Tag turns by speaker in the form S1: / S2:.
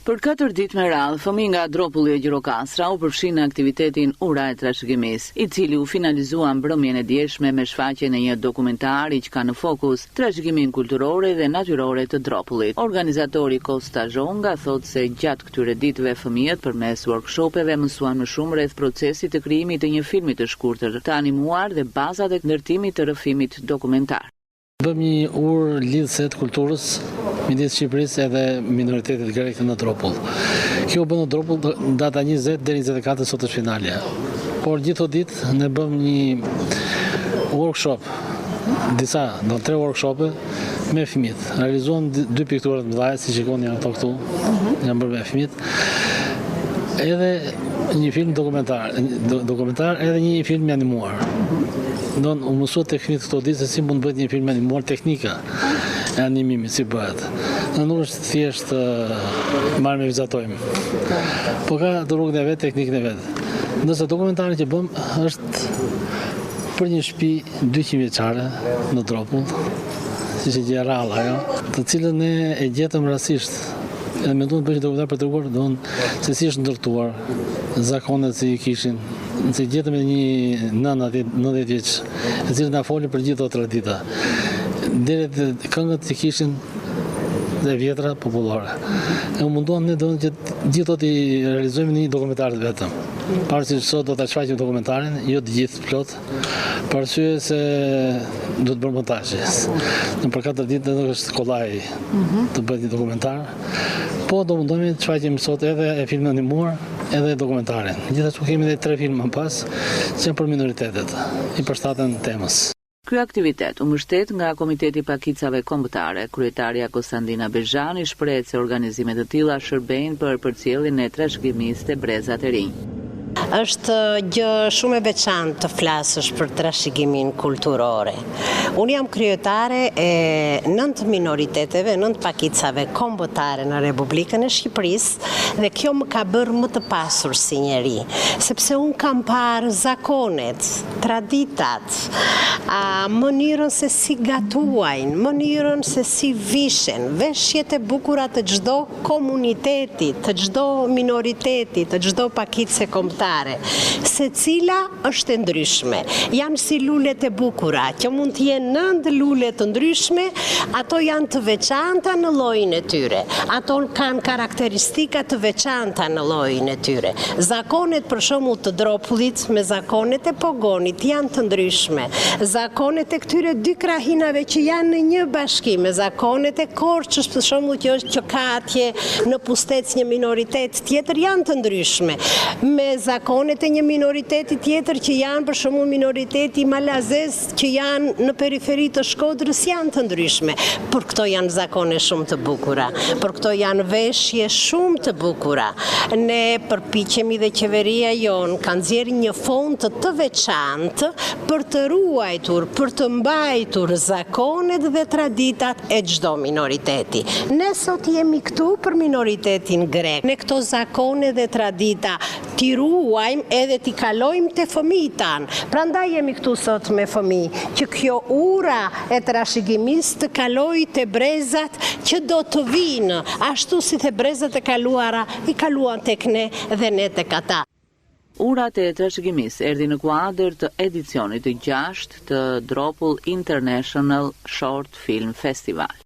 S1: Për 4 ditë me radhë, fëmijë nga Dropulli e Gjirokastra u përfshin në aktivitetin Ura e trashëgimisë, i cili u finalizua mbrëmjen e djeshme me shfaqjen e një dokumentari që ka në fokus trashëgimin kulturore dhe natyrore të Dropullit. Organizatori Kosta Zhonga thotë se gjatë këtyre ditëve fëmijët përmes workshopeve mësuan më shumë rreth procesit të krijimit të një filmi të shkurtër, të animuar dhe bazat e ndërtimit të rrëfimit dokumentar.
S2: Bëm një urë lidhëse të kulturës midis Shqipërisë edhe minoritetit grek në Dropull. Kjo bën në Dropull data 20 deri 24 sot është finalja. Por gjithë ditë ne bëm një workshop, do 3 workshope me fëmijët. Realizuan 2 piktura të mëdha, si shikoni ato këtu, janë bërë me fëmijët. Edhe një film dokumentar edhe një film animuar. U mësua tek fëmijët këto ditë se si mund bëhet një film animuar, teknika e animimit si bëhet. Nuk është thjesht marrë me vizatojmë. Po ka të rrugën e vet, teknikën e vet. Nëse dokumentari që bëm është për një shtëpi 200 vjeçare në Dropull, si që gjë rrallë ajo, të cilën ne e gjetëm rastësisht. Edhe menduam të bëjmë dokumentar për treguar se si është ndërtuar, zakonet si kishin, se gjetëm një 90 vjeç, e cilë na foli për gjithë ato tradita. Deri te këngët që kishin dhe vjetra popullore. E u munduam ne që gjithë ato i realizojmë në një dokumentar vetëm. Pavarësisht sot do ta shfaqim dokumentarin, jo të gjithë plot, për arsye se do të bërë montazh. Në për 4 ditë nuk është kollaj të bëhet një dokumentar, po do mundohemi të shfaqim sot edhe e film animuar, edhe dokumentarin. Gjithashtu kemi edhe 3 filma më pas që janë për minoritetet, i përshtaten temës.
S1: Ky aktivitet u mbështet nga Komiteti i Pakicave Kombëtare. Kryetaria Kostandina Bezhani shprehet se organizime të tilla shërbejnë për përcjelljen e trashëgimisë të brezat e rinj.
S3: Është gjë shumë e veçantë të flasësh për trashëgimin kulturore. Unë jam kryetare e 9 minoriteteve, 9 pakicave kombëtare në Republikën e Shqipërisë dhe kjo më ka bërë më të pasur si njeri, sepse unë kam parë zakonet, traditat, mënyrën se si gatuajnë, mënyrën se si vishen, veshjet e bukura të çdo komuniteti, të çdo minoriteti, të çdo pakice kombëtare, se cila është e ndryshme. Janë si lulet e bukura, që mund të jenë 9 lule të ndryshme, ato janë të veçanta në llojin e tyre. Ato kanë karakteristika të veçanta në llojin e tyre. Zakonet për shembull të Dropullit me zakonet e Pogonit janë të ndryshme. Zakonet e këtyre 2 krahinave që janë në një bashki, me zakonet e Korçës për shembull që ka atje në Pustec një minoritet tjetër janë të ndryshme. Me zakonet e një minoriteti tjetër që janë për shembull minoriteti malazez që janë në periferi të Shkodrës janë të ndryshme. Por këto janë zakone shumë të bukura, por këto janë veshje shumë të bukura. Ne përpiqemi dhe qeveria jon ka nxjerrë një fond të veçantë për të ruajtur, për të mbajtur zakonet dhe traditat e çdo minoriteti. Ne sot jemi këtu për minoritetin grek. Ne këto zakone dhe tradita t'i ruajmë edhe t'i kalojmë te fëmijët tanë. Prandaj jemi këtu sot me fëmijë, që kjo ura e trashëgimisë të kalojë te brezat që do të vinë, ashtu si te brezat e kaluara i kaluan tek ne dhe ne tek ata.
S1: Urat e trashëgimisë erdhi në kuadër të edicionit të 6 të Dropull International Short Film Festival.